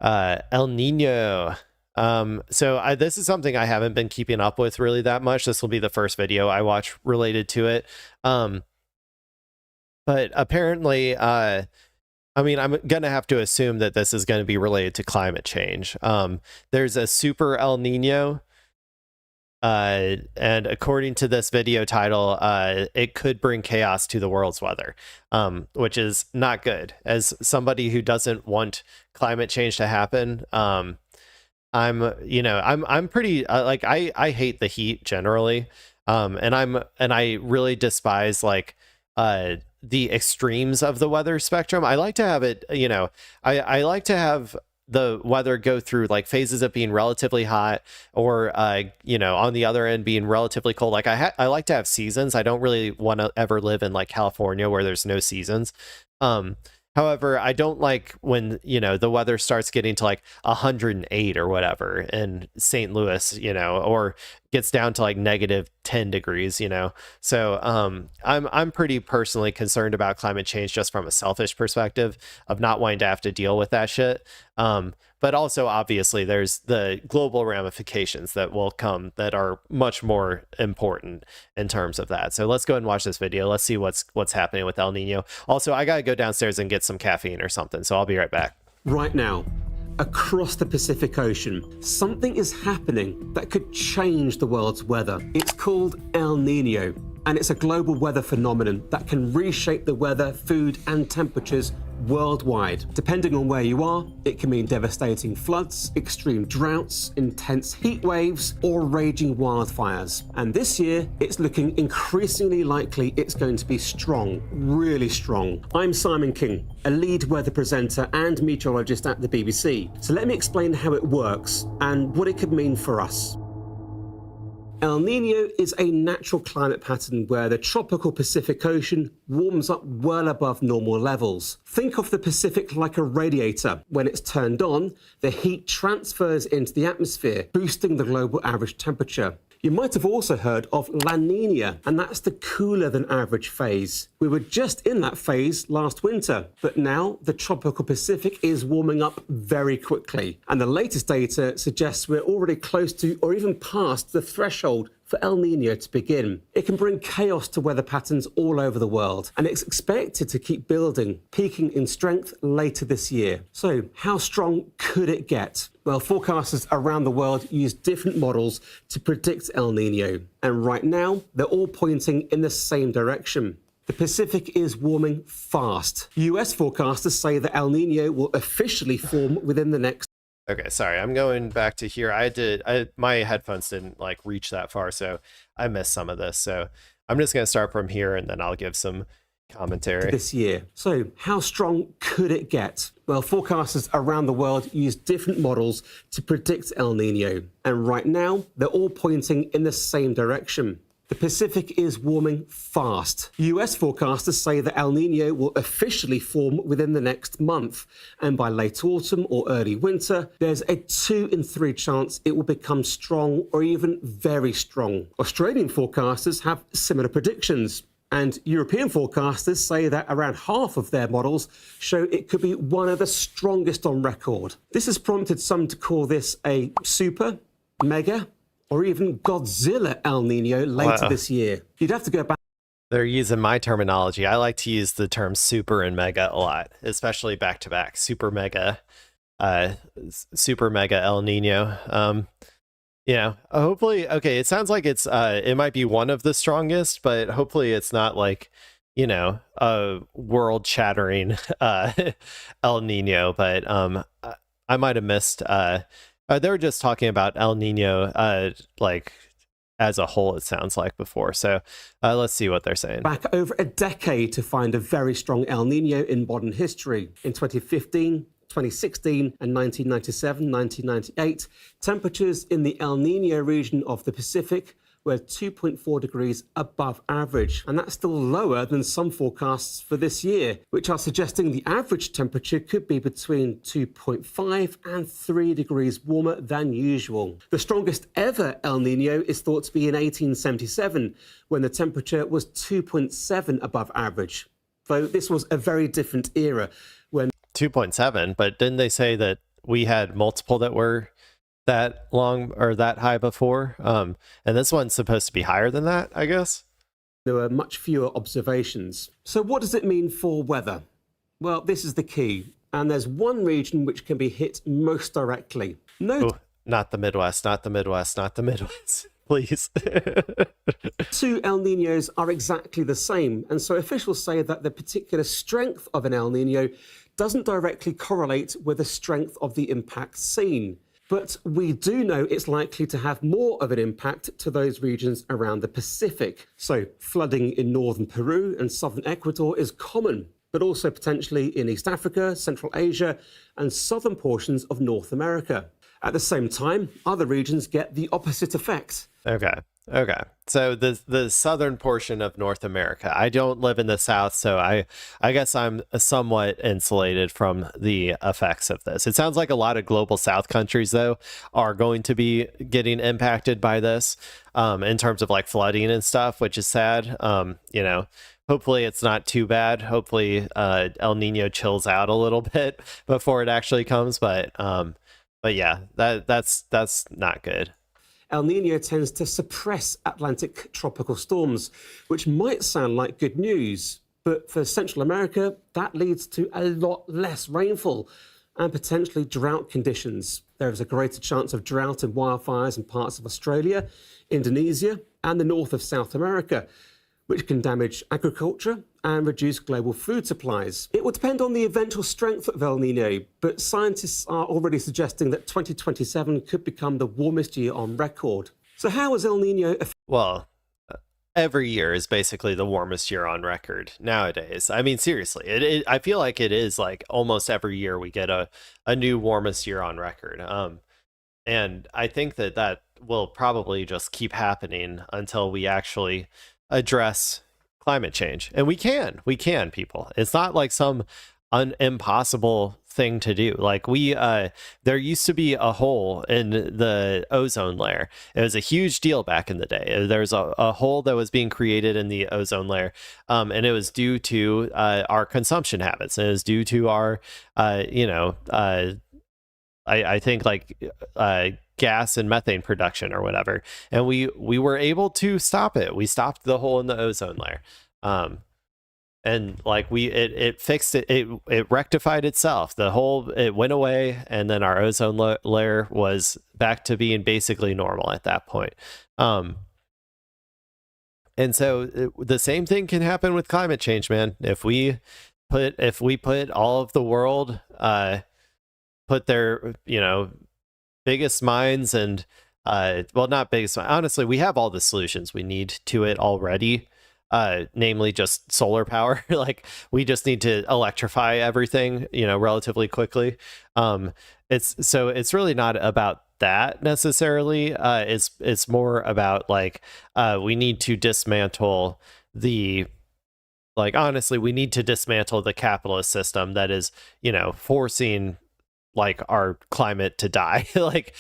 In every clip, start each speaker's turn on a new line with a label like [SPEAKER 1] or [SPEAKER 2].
[SPEAKER 1] El Nino. This is something I haven't been keeping up with really that much. This will be the first video I watch related to it. But apparently, I mean, I'm going to have to assume that this is going to be related to climate change. There's a super El Nino. And according to this video title, it could bring chaos to the world's weather, which is not good. As somebody who doesn't want climate change to happen, I'm pretty like I hate the heat generally, and I really despise like the extremes of the weather spectrum. I like to have it, I like to have the weather go through like phases of being relatively hot or on the other end being relatively cold. Like I like to have seasons. I don't really want to ever live in like California where there's no seasons. However, I don't like when, the weather starts getting to like 108 or whatever in St. Louis, or gets down to like -10 degrees, So I'm pretty personally concerned about climate change just from a selfish perspective of not wanting to have to deal with that shit. But also, obviously, there's the global ramifications that will come that are much more important in terms of that. So let's go and watch this video. Let's see what's happening with El Nino. Also, I got to go downstairs and get some caffeine or something, so I'll be right back.
[SPEAKER 2] Right now, across the Pacific Ocean, something is happening that could change the world's weather. It's called El Nino, and it's a global weather phenomenon that can reshape the weather, food, and temperatures worldwide. Depending on where you are, it can mean devastating floods, extreme droughts, intense heat waves, or raging wildfires. And this year, it's looking increasingly likely it's going to be strong, really strong. I'm Simon King, a lead weather presenter and meteorologist at the BBC. So let me explain how it works and what it could mean for us. El Nino is a natural climate pattern where the tropical Pacific Ocean warms up well above normal levels. Think of the Pacific like a radiator. When it's turned on, the heat transfers into the atmosphere, boosting the global average temperature. You might have also heard of La Nina, and that's the cooler than average phase. We were just in that phase last winter, but now the tropical Pacific is warming up very quickly. And the latest data suggests we're already close to or even past the threshold for El Nino to begin. It can bring chaos to weather patterns all over the world, and it's expected to keep building, peaking in strength later this year. So how strong could it get? Well, forecasters around the world use different models to predict El Nino, and right now they're all pointing in the same direction. The Pacific is warming fast. US forecasters say that El Nino will officially form within the next.
[SPEAKER 1] Okay, sorry, I'm going back to here. My headphones didn't like reach that far, so I missed some of this. So I'm just going to start from here and then I'll give some commentary.
[SPEAKER 2] This year. So how strong could it get? Well, forecasters around the world use different models to predict El Nino, and right now they're all pointing in the same direction. The Pacific is warming fast. US forecasters say that El Nino will officially form within the next month, and by late autumn or early winter, there's a 2 in 3 chance it will become strong or even very strong. Australian forecasters have similar predictions, and European forecasters say that around half of their models show it could be one of the strongest on record. This has prompted some to call this a super, mega, or even Godzilla El Nino later this year. You'd have to go back.
[SPEAKER 1] They're using my terminology. I like to use the term super and mega a lot, especially back to back. Super mega El Nino. Hopefully, okay, it sounds like it might be one of the strongest, but hopefully it's not like, a world shattering El Nino, but I might have missed they were just talking about El Nino, like as a whole, it sounds like before. So let's see what they're saying.
[SPEAKER 2] Back over a decade to find a very strong El Nino in modern history. In 2015, 2016 and 1997, 1998, temperatures in the El Nino region of the Pacific were 2.4 degrees above average. And that's still lower than some forecasts for this year, which are suggesting the average temperature could be between 2.5 and 3 degrees warmer than usual. The strongest ever El Nino is thought to be in 1877, when the temperature was 2.7 above average. Though this was a very different era when
[SPEAKER 1] 2.7, but didn't they say that we had multiple that were that long or that high before. And this one's supposed to be higher than that, I guess.
[SPEAKER 2] There were much fewer observations. So, what does it mean for weather? Well, this is the key. And there's one region which can be hit most directly. No
[SPEAKER 1] Oh, not the Midwest, not the Midwest, not the Midwest. Please.
[SPEAKER 2] two El Ninos are exactly the same. And so officials say that the particular strength of an El Nino doesn't directly correlate with the strength of the impact seen. But we do know it's likely to have more of an impact to those regions around the Pacific. So flooding in northern Peru and southern Ecuador is common, but also potentially in East Africa, Central Asia, and southern portions of North America. At the same time, other regions get the opposite effect.
[SPEAKER 1] Okay. Okay. So the southern portion of North America. I don't live in the South, so I guess I'm somewhat insulated from the effects of this. It sounds like a lot of global South countries, though, are going to be getting impacted by this, in terms of like flooding and stuff, which is sad. Hopefully it's not too bad. Hopefully El Nino chills out a little bit before it actually comes. But yeah, that's not good.
[SPEAKER 2] El Nino tends to suppress Atlantic tropical storms, which might sound like good news, but for Central America, that leads to a lot less rainfall and potentially drought conditions. There is a greater chance of drought and wildfires in parts of Australia, Indonesia, and the north of South America, which can damage agriculture and reduce global food supplies. It will depend on the eventual strength of El Nino, but scientists are already suggesting that 2027 could become the warmest year on record. So how is El Nino
[SPEAKER 1] Well, every year is basically the warmest year on record nowadays. I mean, seriously, I feel like it is like almost every year we get a new warmest year on record. And I think that will probably just keep happening until we actually address climate change. And we can, people. It's not like some impossible thing to do. Like there used to be a hole in the ozone layer. It was a huge deal back in the day. There's a hole that was being created in the ozone layer, and it was due to our consumption habits. And it was due to our I think like gas and methane production or whatever, and we were able to stop it. We stopped the hole in the ozone layer, and like it fixed it. It rectified itself. The hole, it went away, and then our ozone layer was back to being basically normal at that point. And so the same thing can happen with climate change, man. If we put all of the world put their biggest minds and not biggest, honestly, we have all the solutions we need to it already, namely just solar power. Like we just need to electrify everything relatively quickly. It's really not about that necessarily. It's more about like we need to dismantle honestly, we need to dismantle the capitalist system that is forcing like our climate to die, like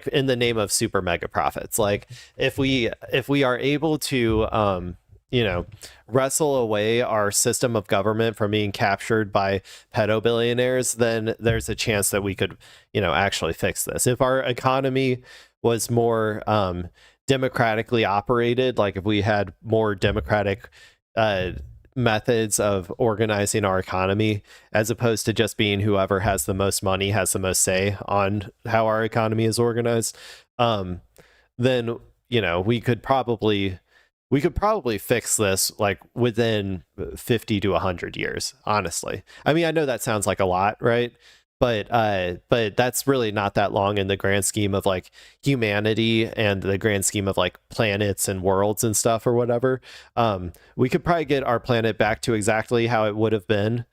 [SPEAKER 1] in the name of super mega profits. Like if we are able to wrestle away our system of government from being captured by pedo billionaires, then there's a chance that we could actually fix this. If our economy was more democratically operated, like if we had more democratic methods of organizing our economy, as opposed to just being whoever has the most money has the most say on how our economy is organized, then we could probably fix this like within 50 to 100 years, honestly. I mean, I know that sounds like a lot, right? But that's really not that long in the grand scheme of like humanity and the grand scheme of like planets and worlds and stuff or whatever. We could probably get our planet back to exactly how it would have been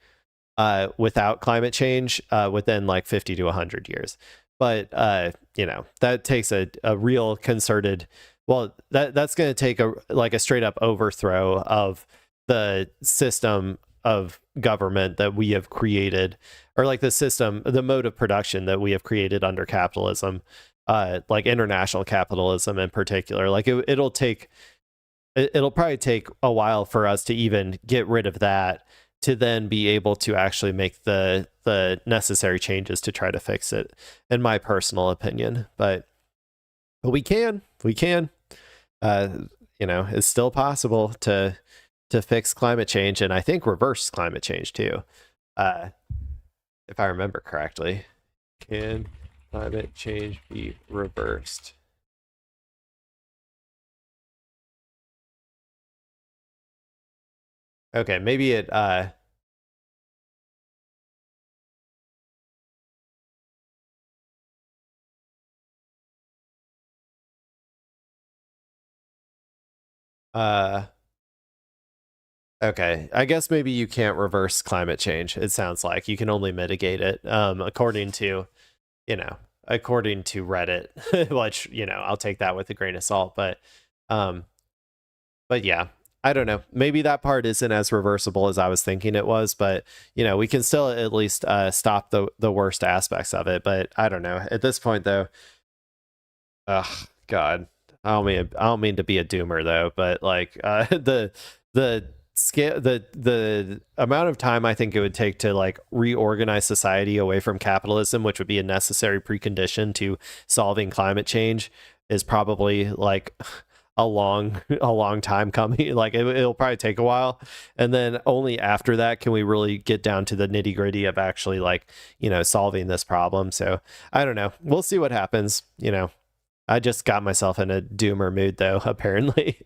[SPEAKER 1] without climate change within like 50 to 100 years. But that takes a real concerted. Well, that's going to take a straight up overthrow of the system of government that we have created, or like the mode of production that we have created under capitalism, like international capitalism in particular. Like it'll probably take a while for us to even get rid of that, to then be able to actually make the necessary changes to try to fix it, in my personal opinion. But we can. Uh, it's still possible to fix climate change, and I think reverse climate change too. If I remember correctly, can climate change be reversed? Okay, maybe it uh okay, I guess maybe you can't reverse climate change. It sounds like you can only mitigate it, according to, according to Reddit, which, I'll take that with a grain of salt. Um, but yeah, I don't know. Maybe that part isn't as reversible as I was thinking it was, but we can still at least stop the worst aspects of it. But I don't know. At this point, though, ugh, God, I don't mean to be a doomer though, but like the scale, the amount of time I think it would take to like reorganize society away from capitalism, which would be a necessary precondition to solving climate change, is probably like a long time coming. Like it'll probably take a while, and then only after that can we really get down to the nitty gritty of actually like solving this problem. So I don't know. We'll see what happens. I just got myself in a doomer mood, though, apparently.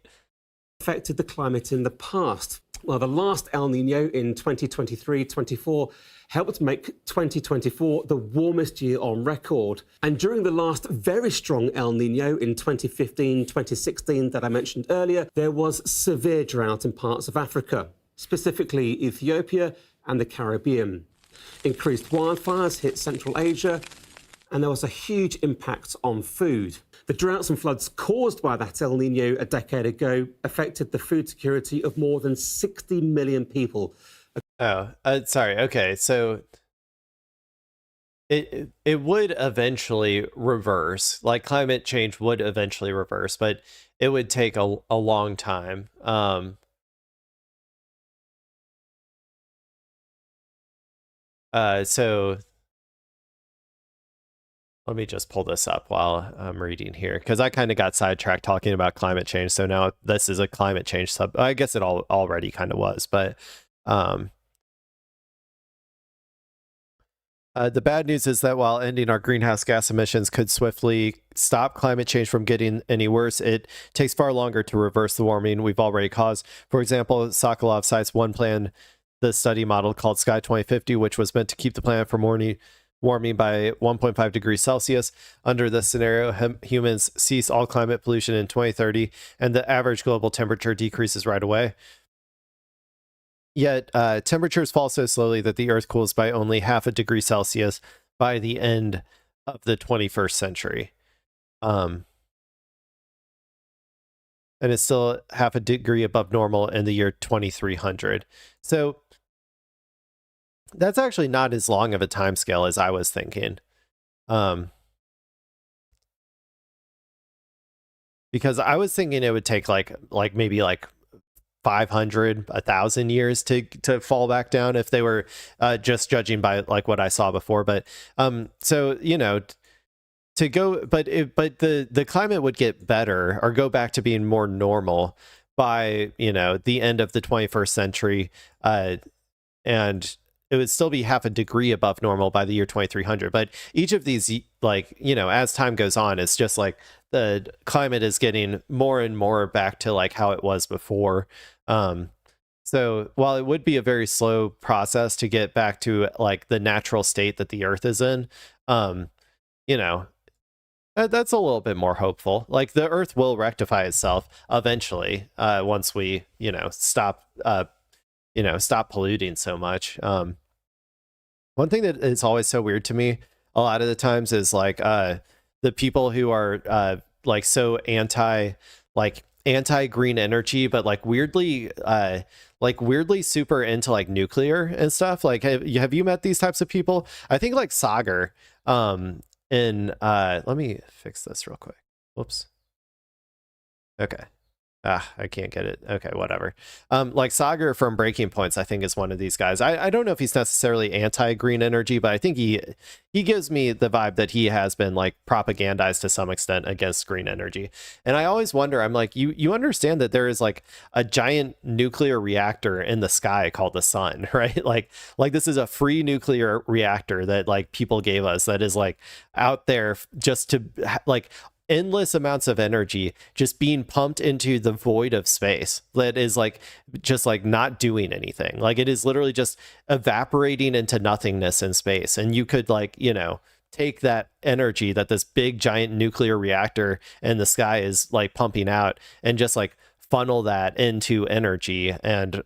[SPEAKER 2] Affected the climate in the past. Well, the last El Nino in 2023-24 helped make 2024 the warmest year on record. And during the last very strong El Nino in 2015-2016 that I mentioned earlier, there was severe drought in parts of Africa, specifically Ethiopia and the Caribbean. Increased wildfires hit Central Asia, and there was a huge impact on food. The droughts and floods caused by that El Nino a decade ago affected the food security of more than 60 million people.
[SPEAKER 1] Oh, sorry. Okay, so it would eventually reverse. Like climate change would eventually reverse, but it would take a long time. So let me just pull this up while I'm reading here, because I kind of got sidetracked talking about climate change. So now this is a climate change sub. I guess it already kind of was, but the bad news is that while ending our greenhouse gas emissions could swiftly stop climate change from getting any worse, it takes far longer to reverse the warming we've already caused. For example, Sokolov cites one plan, the study model called Sky 2050, which was meant to keep the planet from warming by 1.5 degrees Celsius. Under this scenario, humans cease all climate pollution in 2030, and the average global temperature decreases right away. Yet, temperatures fall so slowly that the Earth cools by only half a degree Celsius by the end of the 21st century. And it's still half a degree above normal in the year 2300. So that's actually not as long of a time scale as I was thinking. Because I was thinking it would take like maybe like 500, 1,000 years to fall back down if they were just judging by like what I saw before. But so to go, but the climate would get better or go back to being more normal by the end of the 21st century, and it would still be half a degree above normal by the year 2300. But each of these, like, as time goes on, it's just like the climate is getting more and more back to like how it was before. So while it would be a very slow process to get back to like the natural state that the Earth is in, that's a little bit more hopeful. Like the Earth will rectify itself eventually, once we, stop polluting so much. One thing that is always so weird to me a lot of the times is like the people who are like so anti green energy, but like weirdly super into like nuclear and stuff. Like have you met these types of people? I think like Sagar in let me fix this real quick. Whoops. Okay. I can't get it. Okay, whatever. Like Sagar from Breaking Points, I think is one of these guys. I don't know if he's necessarily anti-green energy, but I think he gives me the vibe that he has been like propagandized to some extent against green energy. And I always wonder, I'm like, you understand that there is like a giant nuclear reactor in the sky called the sun, right? Like this is a free nuclear reactor that like people gave us that is like out there just to like endless amounts of energy just being pumped into the void of space that is like just like not doing anything. Like it is literally just evaporating into nothingness in space. And you could like, take that energy that this big giant nuclear reactor in the sky is like pumping out and just like funnel that into energy. And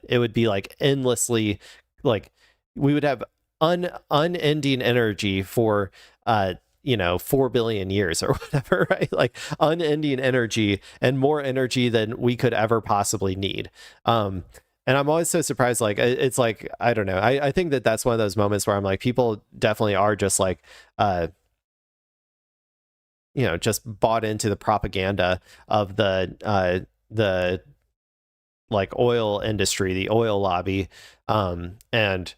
[SPEAKER 1] it would be like endlessly like we would have unending energy for 4 billion years or whatever, right? Like unending energy and more energy than we could ever possibly need. And I'm always so surprised. Like, it's like, I don't know. I think that that's one of those moments where I'm like, people definitely are just like, just bought into the propaganda of the like oil industry, the oil lobby, and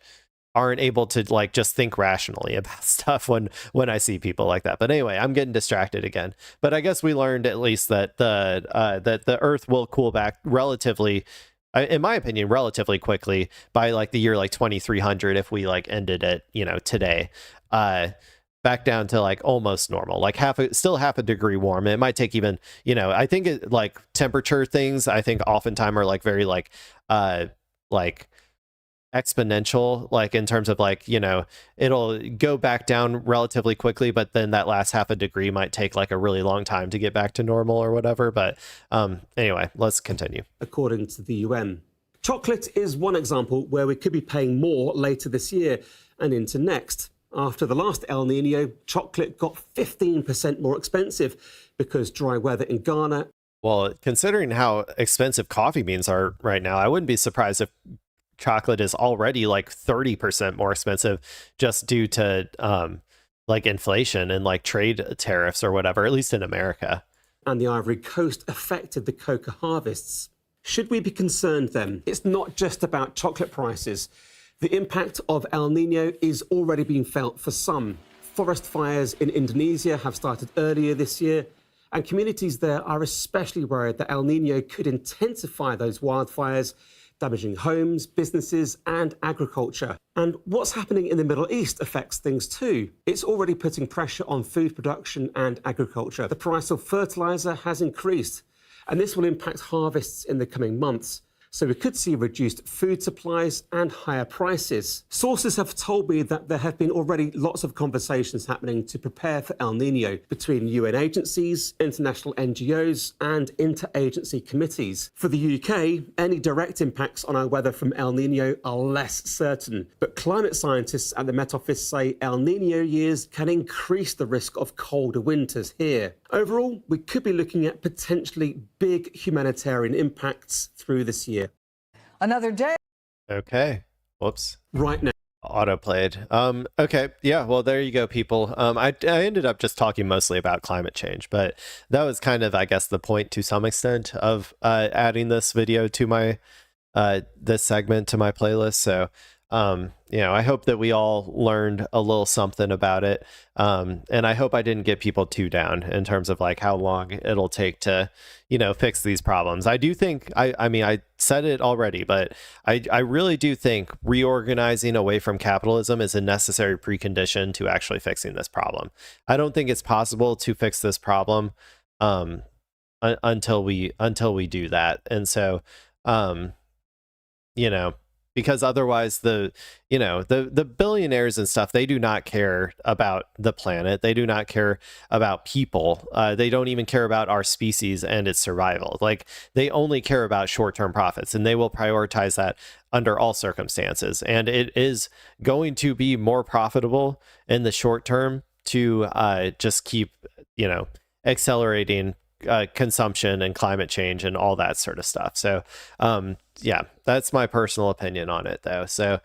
[SPEAKER 1] aren't able to like just think rationally about stuff when I see people like that. But anyway, I'm getting distracted again. But I guess we learned at least that the Earth will cool back relatively, in my opinion, relatively quickly by like the year like 2300 if we like ended it, today. Back down to like almost normal, like still half a degree warm. It might take even, I think it like temperature things, I think oftentimes are like very like exponential, like in terms of like it'll go back down relatively quickly, but then that last half a degree might take like a really long time to get back to normal or whatever. But anyway, let's continue.
[SPEAKER 2] According to the UN, chocolate is one example where we could be paying more later this year and into next. After the last El Nino, chocolate got 15% more expensive because dry weather in Ghana.
[SPEAKER 1] Well, considering how expensive coffee beans are right now, I wouldn't be surprised if chocolate is already like 30% more expensive just due to like inflation and like trade tariffs or whatever, at least in America.
[SPEAKER 2] And the Ivory Coast affected the cocoa harvests. Should we be concerned then? It's not just about chocolate prices. The impact of El Nino is already being felt for some. Forest fires in Indonesia have started earlier this year, and communities there are especially worried that El Nino could intensify those wildfires, damaging homes, businesses, and agriculture. And what's happening in the Middle East affects things too. It's already putting pressure on food production and agriculture. The price of fertilizer has increased, and this will impact harvests in the coming months. So we could see reduced food supplies and higher prices. Sources have told me that there have been already lots of conversations happening to prepare for El Nino between UN agencies, international NGOs, and interagency committees. For the UK, any direct impacts on our weather from El Nino are less certain. But climate scientists at the Met Office say El Nino years can increase the risk of colder winters here. Overall, we could be looking at potentially big humanitarian impacts through this year.
[SPEAKER 3] Another day.
[SPEAKER 1] Okay. Whoops.
[SPEAKER 2] Right now.
[SPEAKER 1] Autoplayed. Okay. Yeah. Well, there you go, people. I ended up just talking mostly about climate change, but that was kind of, I guess, the point to some extent of adding this video to my this segment to my playlist. So I hope that we all learned a little something about it. And I hope I didn't get people too down in terms of like how long it'll take to, fix these problems. I do think, I mean, I said it already, but I really do think reorganizing away from capitalism is a necessary precondition to actually fixing this problem. I don't think it's possible to fix this problem until we do that. And so, because otherwise the billionaires and stuff, they do not care about the planet. They do not care about people. They don't even care about our species and its survival. Like they only care about short-term profits, and they will prioritize that under all circumstances. And it is going to be more profitable in the short term to just keep, accelerating consumption and climate change and all that sort of stuff. So, yeah, that's my personal opinion on it, though. So